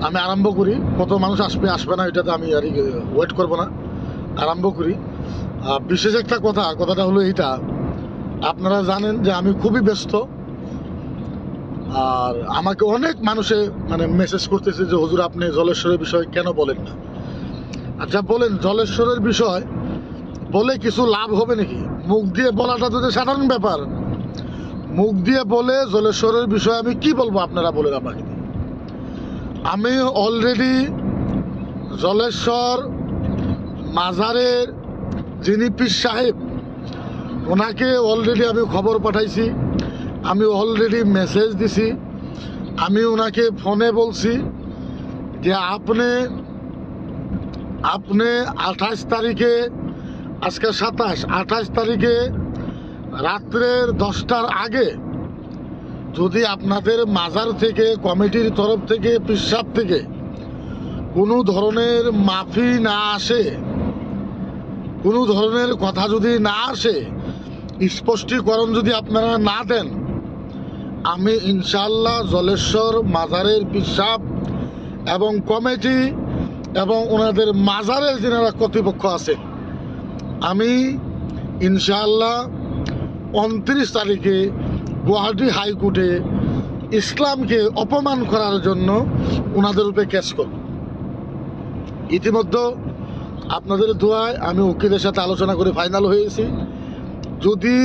আমি আরম্ভ করি। কত মানুষ আসবে আসবে না এটাতে আমি আর ওয়েট করব না, আরম্ভ করি। বিশেষ একটা কথাটা হলো এইটা, আপনারা জানেন যে আমি খুবই ব্যস্ত, আর আমাকে অনেক মানুষে মেসেজ করতেছে যে হুজুর আপনি জলেশ্বরের বিষয় কেন বলেন না। আচ্ছা বলেন, জলেশ্বরের বিষয় বলে কিছু লাভ হবে নাকি? মুখ দিয়ে বলাটা তো সাধারণ ব্যাপার, মুখ দিয়ে বলে জলেশ্বরের বিষয়ে আমি কি বলবো আপনারা বলেন আমাকে। আমি অলরেডি জলেশ্বর মাজারের যিনি পীর সাহেব ওনাকে অলরেডি আমি খবর পাঠাইছি, আমি অলরেডি মেসেজ দিছি, আমি ওনাকে ফোনে বলছি যে আপনি 28 তারিখে, আজকে 28 তারিখে রাত্রের 10টার আগে যদি আপনাদের মাজার থেকে, কমিটির তরফ থেকে, পীর সাহেব থেকে কোনো ধরনের মাফি না আসে, কোনো ধরনের কথা যদি না আসে, স্পষ্টীকরণ যদি আপনারা না দেন, আমি ইনশাআল্লাহ জলেশ্বর মাজারের পীর সাহেব এবং কমিটি এবং ওনাদের মাজারের যারা কর্তৃপক্ষ আছে, আমি ইনশাআল্লাহ 29 তারিখে গুয়াহাটি হাইকোর্টে ইসলামকে অপমান করার জন্য ওনাদের উপরে কেস করব। ইতিমধ্যে আপনাদের দোয়ায় আমি উকিলের সাথে আলোচনা করে ফাইনাল হয়েছি। যদি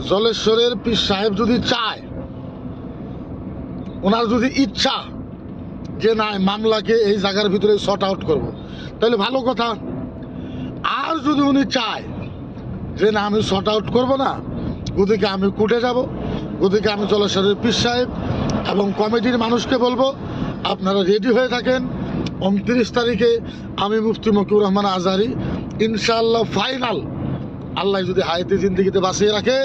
জলেশ্বরের পীর সাহেব যদি চায়, ওনার যদি ইচ্ছা যে না মামলাকে এই জায়গার ভিতরে শর্ট আউট করবো, তাহলে ভালো কথা। আর যদি উনি চায় যে না আমি শর্ট আউট করবো না, ওদিকে আমি কোর্টে যাব, ওদিকে আমি জলেশ্বরের পীর সাহেব এবং কমিটির মানুষকে বলবো আপনারা রেডি হয়ে থাকেন। 29 তারিখে আমি মুফতি মকিউর রহমান আজহারি ইনশাআল্লাহ ফাইনাল, আল্লাহ যদি হায়াতে জিন্দেগিতে বাঁচিয়ে রাখে,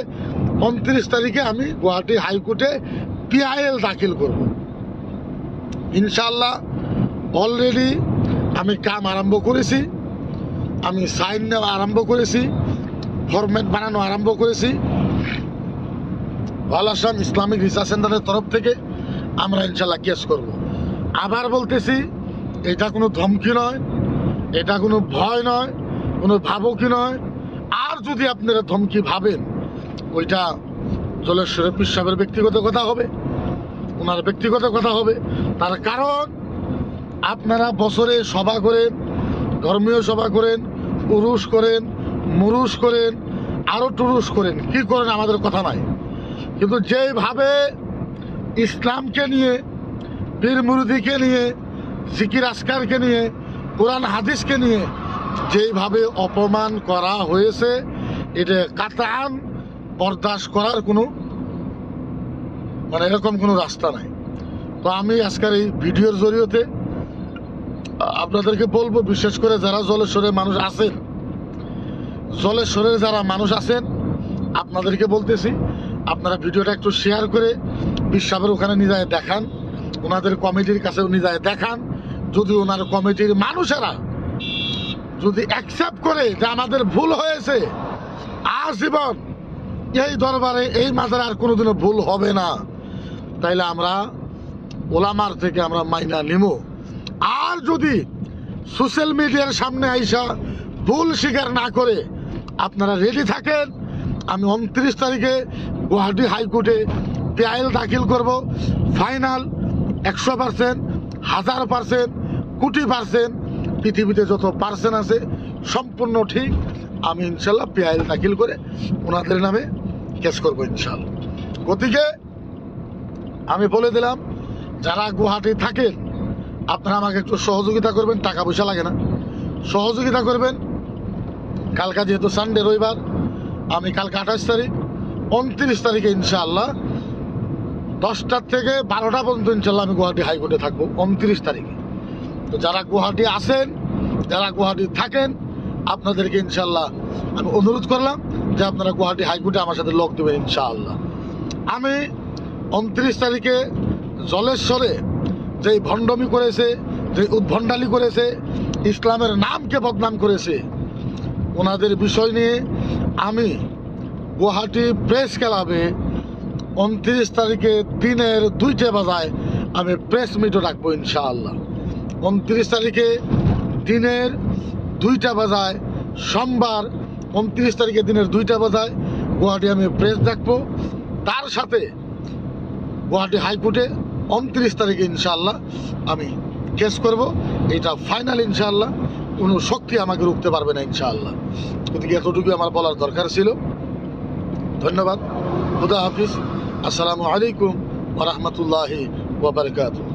29 তারিখে আমি গুয়াহাটি হাইকোর্টে পিআইএল দাখিল করব ইনশাআল্লাহ। অলরেডি আমি কাম আরম্ভ করেছি, আমি সাইন নেওয়া আরম্ভ করেছি, ফরম্যাট বানানো আরম্ভ করেছি। আল আসাম ইসলামিক রিসার্চ সেন্টারের তরফ থেকে আমরা ইনশাল্লাহ কেস করব। আবার বলতেছি, এটা কোনো ধমকি নয়, এটা কোনো ভয় নয়, কোনো ভাবুকি নয়। আর যদি আপনারা ধমকি ভাবেন, ওইটা জলেশ্বরের পীর সাহেবের ব্যক্তিগত কথা হবে, ওনার ব্যক্তিগত কথা হবে। তার কারণ আপনারা বছরে সভা করেন, ধর্মীয় সভা করেন, উরুস করেন, মুরুস করেন, আরও টুরুস করেন, কি করেন আমাদের কথা নাই। কিন্তু যেভাবে ইসলামকে নিয়ে, পীর মুরিদিকে নিয়ে, জিকির আসকারকে নিয়ে, কোরআন হাদিসকে নিয়ে যেভাবে অপমান করা হয়েছে, এটা কাতান বরদাস্ত করার কোনো এরকম কোনো রাস্তা নাই। তো আমি আজকের এই ভিডিওর জরিয়তে আপনাদেরকে বলবো, বিশেষ করে যারা জলেশ্বরের মানুষ আছেন, জলেশ্বরের যারা মানুষ আছেন, আপনাদেরকে বলতেছি আপনারা ভিডিওটা একটু শেয়ার করে পীর সাহেবের ওখানে নিয়ে যায় দেখান, ওনাদের কমিটির কাছেও নিয়ে যায় দেখান। যদি ওনার কমিটির মানুষেরা যদি অ্যাকসেপ্ট করে যে আমাদের ভুল হয়েছে, আজীবন এই দরবারে এই মাজারে আর কোনোদিনও ভুল হবে না, তাইলে আমরা ওলামার থেকে আমরা মাইনা নিমো। আর যদি সোশ্যাল মিডিয়ার সামনে আইসা ভুল স্বীকার না করে আপনারা রেডি থাকেন, আমি 29 তারিখে গুয়াহাটি হাইকোর্টে পিআইএল দাখিল করব। ফাইনাল 100%, 1000%, কোটি পার্সেন্ট, পৃথিবীতে যত পার্সেন্ট আছে সম্পূর্ণ ঠিক, আমি ইনশাল্লাহ পিআইএল দাখিল করে ওনাদের নামে কেস করবো ইনশাল্লাহ। গতিকে আমি বলে দিলাম, যারা গুয়াহাটি থাকেন আপনারা আমাকে একটু সহযোগিতা করবেন, টাকা পয়সা লাগে না, সহযোগিতা করবেন। কালকা যেহেতু সানডে, রবিবার, আমি কালকে 28 তারিখ, 29 তারিখে ইনশাআল্লাহ 10টার থেকে 12টা পর্যন্ত ইনশাল্লাহ আমি গুয়াহাটি হাইকোর্টে থাকবো 29 তারিখে। তো যারা গুয়াহাটি আসেন, যারা গুয়াহাটি থাকেন, আপনাদেরকে ইনশাল্লাহ আমি অনুরোধ করলাম যে আপনারা গুয়াহাটি হাইকোর্টে আমার সাথে লোক দেবেন ইনশাআল্লাহ। আমি 29 তারিখে জলেশ্বরে যেই ভণ্ডমি করেছে, যে উদ্ভণ্ডালি করেছে, ইসলামের নামকে বদনাম করেছে, ওনাদের বিষয় নিয়ে আমি গুয়াহাটি প্রেস ক্লাবে 29 তারিখে দিনের 2টে বাজায় আমি প্রেস মিটও রাখবো ইনশাআল্লাহ। 29 তারিখে দিনের 2টা বাজায়, সোমবার 29 তারিখে দিনের 2টা বাজায় গুয়াহাটি আমি প্রেস রাখবো। তার সাথে গুয়াহাটি হাইকোর্টে 29 তারিখে ইনশাআল্লাহ আমি কেস করব। এটা ফাইনাল ইনশাআল্লাহ, কোনো শক্তি আমাকে রুখতে পারবে না ইনশাআল্লাহ। গতিকে এতটুকু আমার বলার দরকার ছিল। ধন্যবাদ। খুদা হাফিজ। আসসালামু আলাইকুম ওয়া রাহমাতুল্লাহি ওয়া বারাকাতুহু।